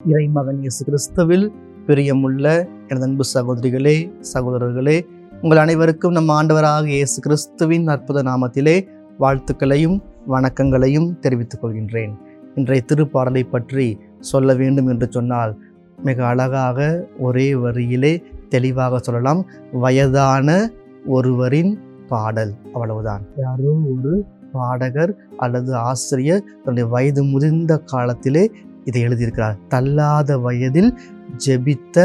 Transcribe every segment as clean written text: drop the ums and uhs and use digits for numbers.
இறைமகன் இயேசு கிறிஸ்துவில் பிரியமுள்ள எனது அன்பு சகோதரிகளே, சகோதரர்களே, உங்கள் அனைவருக்கும் நம் ஆண்டவராக இயேசு கிறிஸ்துவின் அற்புத நாமத்திலே வாழ்த்துக்களையும் வணக்கங்களையும் தெரிவித்துக் கொள்கின்றேன். இன்றைய திருப்பாடலை பற்றி சொல்ல வேண்டும் என்று சொன்னால் மிக அழகாக ஒரே வரியிலே தெளிவாக சொல்லலாம். வயதான ஒருவரின் பாடல், அவ்வளவுதான். யாரோ ஒரு பாடகர் அல்லது ஆசிரியர் தன்னுடைய வயது முதிர்ந்த காலத்திலே இதை எழுதியிருக்கிறார். தள்ளாத வயதில் ஜெபித்த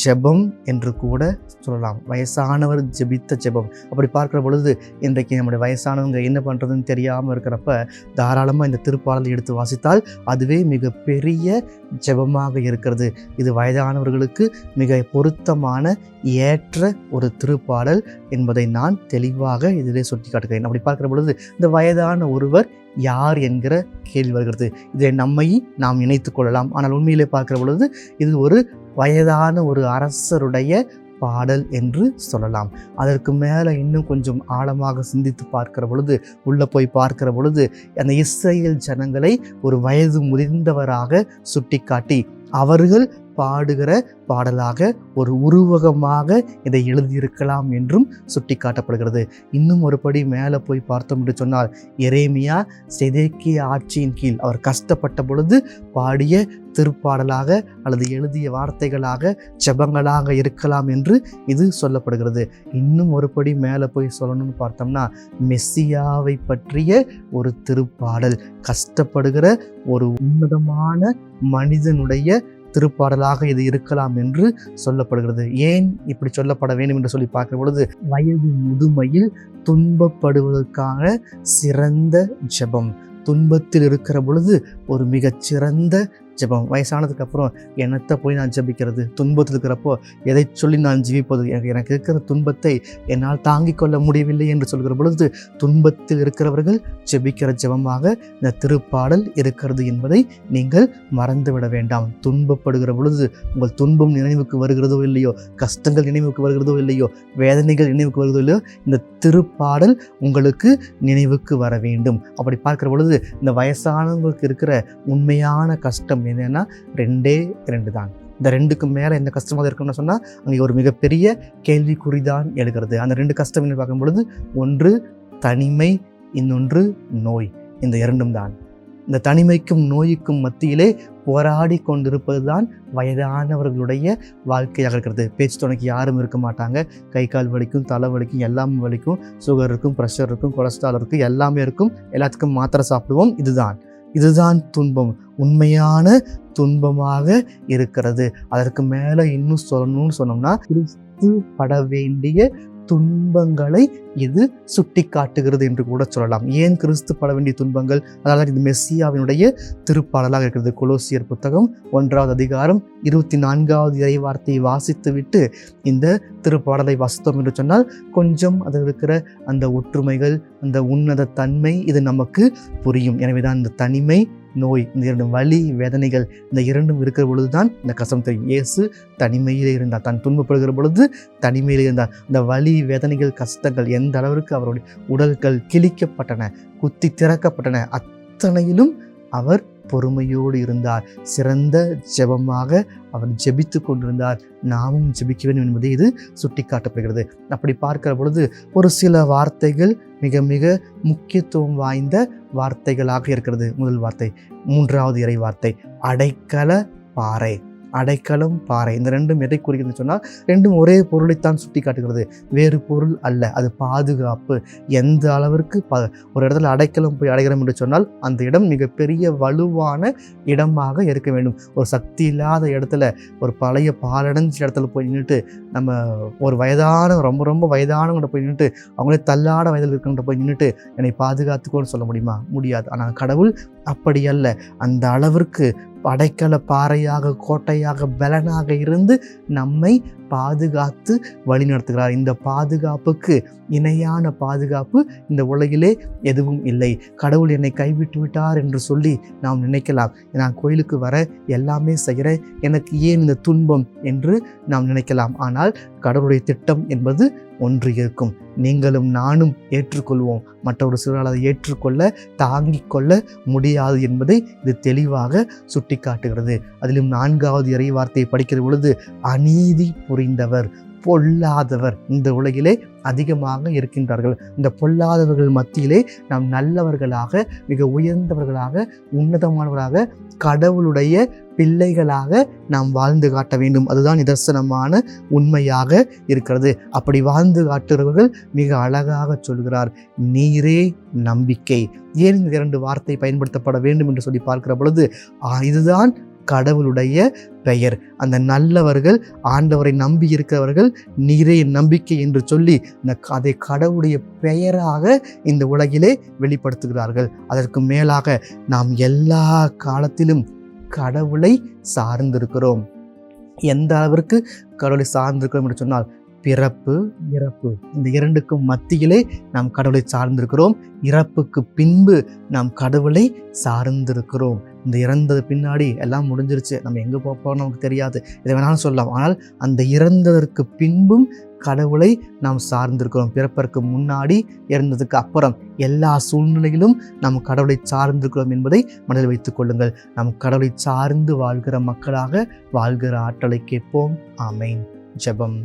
ஜெபம் என்று கூட சொல்லலாம். வயசானவர் ஜெபித்த ஜெபம். அப்படி பார்க்குற பொழுது இன்றைக்கு நம்முடைய வயசானவங்க என்ன பண்ணுறதுன்னு தெரியாமல் இருக்கிறப்ப தாராளமாக இந்த திருப்பாடலை எடுத்து வாசித்தால் அதுவே மிக பெரிய ஜெபமாக இருக்கிறது. இது வயதானவர்களுக்கு மிக பொருத்தமான ஏற்ற ஒரு திருப்பாடல் என்பதை நான் தெளிவாக இதிலே சுட்டி காட்டுகிறேன். அப்படி பார்க்குற பொழுது இந்த வயதான ஒருவர் யார் என்கிற கேள்வி வருகிறது. இதை நம்மை நாம் இணைத்து கொள்ளலாம். ஆனால் உண்மையிலே பார்க்கிற பொழுது இது ஒரு வயதான ஒரு அரசருடைய பாடல் என்று சொல்லலாம். அதற்கு மேலே இன்னும் கொஞ்சம் ஆழமாக சிந்தித்து பார்க்கிற பொழுது, உள்ளே போய் பார்க்கிற பொழுது அந்த இஸ்ரேல் ஜனங்களை ஒரு வயது முதிர்ந்தவராக சுட்டி காட்டி அவர்கள் பாடுகிற பாடலாக ஒரு உருவகமாக இதை எழுதியிருக்கலாம் என்றும் சுட்டி காட்டப்படுகிறது. இன்னும் ஒரு படி மேலே போய் பார்த்தோம் என்று சொன்னால் எரேமியா செதேக்கியா ஆட்சியின் கீழ் அவர் கஷ்டப்பட்ட பொழுது பாடிய திருப்பாடலாக அல்லது எழுதிய வார்த்தைகளாக ஜெபங்களாக இருக்கலாம் என்று இது சொல்லப்படுகிறது. இன்னும் ஒரு படி மேலே போய் சொல்லணும்னு பார்த்தோம்னா மெஸ்ஸியாவை பற்றிய ஒரு திருப்பாடல், கஷ்டப்படுகிற ஒரு உன்னதமான மனிதனுடைய திருப்பாடலாக இது இருக்கலாம் என்று சொல்லப்படுகிறது. ஏன் இப்படி சொல்லப்பட வேண்டும் என்று சொல்லி பார்க்கிற பொழுது வயது முதுமையில் துன்பப்படுவதற்கான சிறந்த ஜெபம், துன்பத்தில் இருக்கிற பொழுது ஒரு மிகச்சிறந்த ஜெபம். வயசானதுக்கு அப்புறம் என்னத்தை போய் நான் ஜெபிக்கிறது, துன்பத்தில் இருக்கிறப்போ எதை சொல்லி நான் ஜெபிப்பது, எனக்கு இருக்கிற துன்பத்தை என்னால் தாங்கிக் கொள்ள முடியவில்லை என்று சொல்கிற பொழுது துன்பத்தில் இருக்கிறவர்கள் ஜெபிக்கிற ஜெபமாக இந்த திருப்பாடல் இருக்கிறது என்பதை நீங்கள் மறந்துவிட வேண்டாம். துன்பப்படுகிற பொழுது உங்கள் துன்பம் நினைவுக்கு வருகிறதோ இல்லையோ, கஷ்டங்கள் நினைவுக்கு வருகிறதோ இல்லையோ, வேதனைகள் நினைவுக்கு வருகிறதோ இல்லையோ, இந்த திருப்பாடல் உங்களுக்கு நினைவுக்கு வர வேண்டும். அப்படி பார்க்கிற பொழுது இந்த வயசானவங்களுக்கு இருக்கிற உண்மையான கஷ்டம் என்னன்னா ரெண்டே தான். இந்த ரெண்டுக்கு மேலே எந்த கஷ்டமாக இருக்குன்னு சொன்னால் அங்கே ஒரு மிகப்பெரிய கேள்விக்குறிதான் எழுகிறது. அந்த ரெண்டு கஷ்டம் என்று பார்க்கும் பொழுது ஒன்று தனிமை, இன்னொன்று நோய். இந்த இரண்டும் தான். இந்த தனிமைக்கும் நோய்க்கும் மத்தியிலே போராடி கொண்டிருப்பது தான் வயதானவர்களுடைய வாழ்க்கையாக இருக்கிறது. பேச்சு துணைக்கு யாரும் இருக்க மாட்டாங்க. கை கால் வலிக்கும், தலை வலிக்கும், எல்லாமே வலிக்கும், சுகர் இருக்கும், ப்ரெஷர் இருக்கும், கொலஸ்ட்ரால் இருக்கும், எல்லாமே இருக்கும். எல்லாத்துக்கும் மாத்திரை சாப்பிடுவோம். இதுதான் துன்பம், உண்மையான துன்பமாக இருக்கிறது. அதற்கு மேலே இன்னும் சொல்லணும்னு சொன்னோம்னா கிறிஸ்து பட வேண்டிய துன்பங்களை இது சுட்டி காட்டுகிறது என்று கூட சொல்லலாம். ஏன் கிறிஸ்து பட வேண்டிய துன்பங்கள்? அதாவது இது மெஸ்ஸியாவினுடைய திருப்பாடலாக இருக்கிறது. கொலோசியர் புத்தகம் 1வது அதிகாரம் 24வது இறை வார்த்தையை வாசித்து விட்டு இந்த திருப்பாடலை வாசித்தோம் என்று சொன்னால் கொஞ்சம் அதில் இருக்கிற அந்த ஒற்றுமைகள், அந்த உன்னத தன்மை இது நமக்கு புரியும். எனவேதான் இந்த தனிமை, நோய், இந்த இரண்டு வலி, வேதனைகள், இந்த இரண்டும் இருக்கிற பொழுதுதான் இந்த கஷ்டம் தெரியும். இயேசு தனிமையிலே இருந்தார். தான் துன்பப்படுகிற பொழுது தனிமையிலே இருந்தார். இந்த வலி, வேதனைகள், கஷ்டங்கள் எந்த அளவிற்கு அவருடைய உடல்கள் கிழிக்கப்பட்டன, குத்தி திறக்கப்பட்டன, அத்தனையிலும் அவர் பொறுமையோடு இருந்தார். சிறந்த ஜெபமாக அவர் ஜெபித்து கொண்டிருந்தார். நாமும் ஜெபிக்க வேண்டும் என்பதை இது சுட்டி காட்டப்படுகிறது. அப்படி பார்க்கிற பொழுது ஒரு சில வார்த்தைகள் மிக மிக முக்கியத்துவம் வாய்ந்த வார்த்தைகளாக இருக்கிறது. முதல் வார்த்தை, 3வது இறை வார்த்தை, அடைக்கல பாறை. அடைக்கலம், பாறை, இந்த ரெண்டும் எதை குறிக்கிறது சொன்னால் ரெண்டும் ஒரே பொருளைத்தான் சுட்டி காட்டுகிறது, வேறு பொருள் அல்ல. அது பாதுகாப்பு. எந்த அளவிற்கு ஒரு இடத்துல அடைக்கலம் போய் அடைகிறோம் என்று சொன்னால் அந்த இடம் மிகப்பெரிய வலுவான இடமாக இருக்க வேண்டும். ஒரு சக்தி இல்லாத இடத்துல, ஒரு பழைய பாலடைஞ்ச இடத்துல போய் நின்றுட்டு நம்ம ஒரு ரொம்ப வயதானவங்கிட்ட போய் நின்றுட்டு அவங்களே தள்ளாட வயதில் இருக்கிறவங்க போய் நின்றுட்டு என்னை பாதுகாத்துக்கோன்னு சொல்ல முடியுமா? முடியாது. ஆனால் கடவுள் அப்படி அல்ல. அந்த அளவிற்கு அடைக்கல பாறையாக, கோட்டையாக, பலனாக இருந்து நம்மை பாதுகாத்து வழி நடத்துகிறார். இந்த பாதுகாப்புக்கு இணையான பாதுகாப்பு இந்த உலகிலே எதுவும் இல்லை. கடவுள் என்னை கைவிட்டு விட்டார் என்று சொல்லி நாம் நினைக்கலாம். நான் கோயிலுக்கு வர எல்லாமே செய்கிறேன், எனக்கு ஏன் இந்த துன்பம் என்று நாம் நினைக்கலாம். ஆனால் கடவுளுடைய திட்டம் என்பது ஒன்று இருக்கும். நீங்களும் நானும் ஏற்றுக்கொள்வோம். மற்றொரு சிலரால் அதை ஏற்றுக்கொள்ள தாங்கிக் கொள்ள முடியாது என்பதை இது தெளிவாக சுட்டி காட்டுகிறது. அதிலும் 4வது இறை வார்த்தையை படிக்கிற பொழுது, அநீதி புரிந்தவர், பொல்லாதவர் இந்த உலகிலே அதிகமாக இருக்கின்றார்கள். இந்த பொல்லாதவர்கள் மத்தியிலே நாம் நல்லவர்களாக, மிக உயர்ந்தவர்களாக, உன்னதமானவர்களாக, கடவுளுடைய பிள்ளைகளாக நாம் வாழ்ந்து காட்ட வேண்டும். அதுதான் நிதர்சனமான உண்மையாக இருக்கிறது. அப்படி வாழ்ந்து காட்டுறவர்கள் மிக அழகாக சொல்கிறார், நீரே நம்பிக்கை. ஏன் இந்த 2 வார்த்தை பயன்படுத்தப்பட வேண்டும் என்று சொல்லி பார்க்கிற பொழுது, இதுதான் கடவுளுடைய பெயர். அந்த நல்லவர்கள், ஆண்டவரை நம்பி இருக்கிறவர்கள் நீரே நம்பிக்கை என்று சொல்லி அதை கடவுளுடைய பெயராக இந்த உலகிலே வெளிப்படுத்துகிறார்கள். அதற்கு மேலாக நாம் எல்லா காலத்திலும் கடவுளை சார்ந்திருக்கிறோம். எந்த அளவிற்கு கடவுளை சார்ந்திருக்கிறோம் என்று சொன்னால், பிறப்பு இறப்பு இந்த 2க்கும் மத்தியிலே நாம் கடவுளை சார்ந்திருக்கிறோம். இறப்புக்கு பின்பு நாம் கடவுளை சார்ந்திருக்கிறோம். இந்த இறந்தது பின்னாடி எல்லாம் முடிஞ்சிருச்சு, நம்ம எங்கே போகிறோம் நமக்கு தெரியாது, இதை வேணாலும் சொல்லலாம். ஆனால் அந்த இறந்ததற்கு பின்பும் கடவுளை நாம் சார்ந்திருக்கிறோம். பிறப்பதற்கு முன்னாடி, இறந்ததுக்கு அப்புறம் எல்லா சூழ்நிலையிலும் நாம் கடவுளை சார்ந்திருக்கிறோம் என்பதை மனதில் வைத்துக் கொள்ளுங்கள். நாம் கடவுளை சார்ந்து வாழ்கிற மக்களாக வாழ்கிற ஆற்றலை கேட்போம். ஆமேன். ஜெபம்.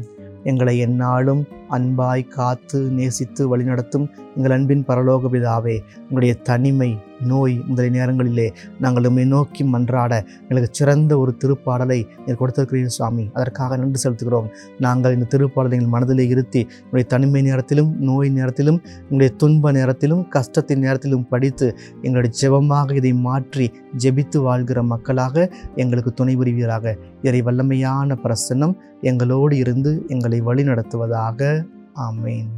எங்களை எந்நாளும் அன்பாய் காத்து நேசித்து வழிநடத்தும் எங்கள் அன்பின் பரலோக பிதாவே, உங்களுடைய தனிமை, நோய் முதலிய நேரங்களிலே நாங்கள் உம்மை நோக்கி மன்றாட எங்களுக்கு சிறந்த ஒரு திருப்பாடலை நீங்கள் கொடுத்திருக்கிறீர்கள் சுவாமி. அதற்காக நன்றி செலுத்துகிறோம். நாங்கள் இந்த திருப்பாடலை எங்கள் மனதிலே இருத்தி உங்களுடைய தனிமை நேரத்திலும், நோய் நேரத்திலும், உங்களுடைய துன்ப நேரத்திலும், கஷ்டத்தின் நேரத்திலும் படித்து எங்களுடைய ஜெபமாக இதை மாற்றி ஜெபித்து வாழ்கிற மக்களாக எங்களுக்கு துணை புரிவீராக. இறை வல்லமையான பிரசன்னம் எங்களோடு இருந்து எங்களை வழி நடத்துவதாக. ஆமேன்.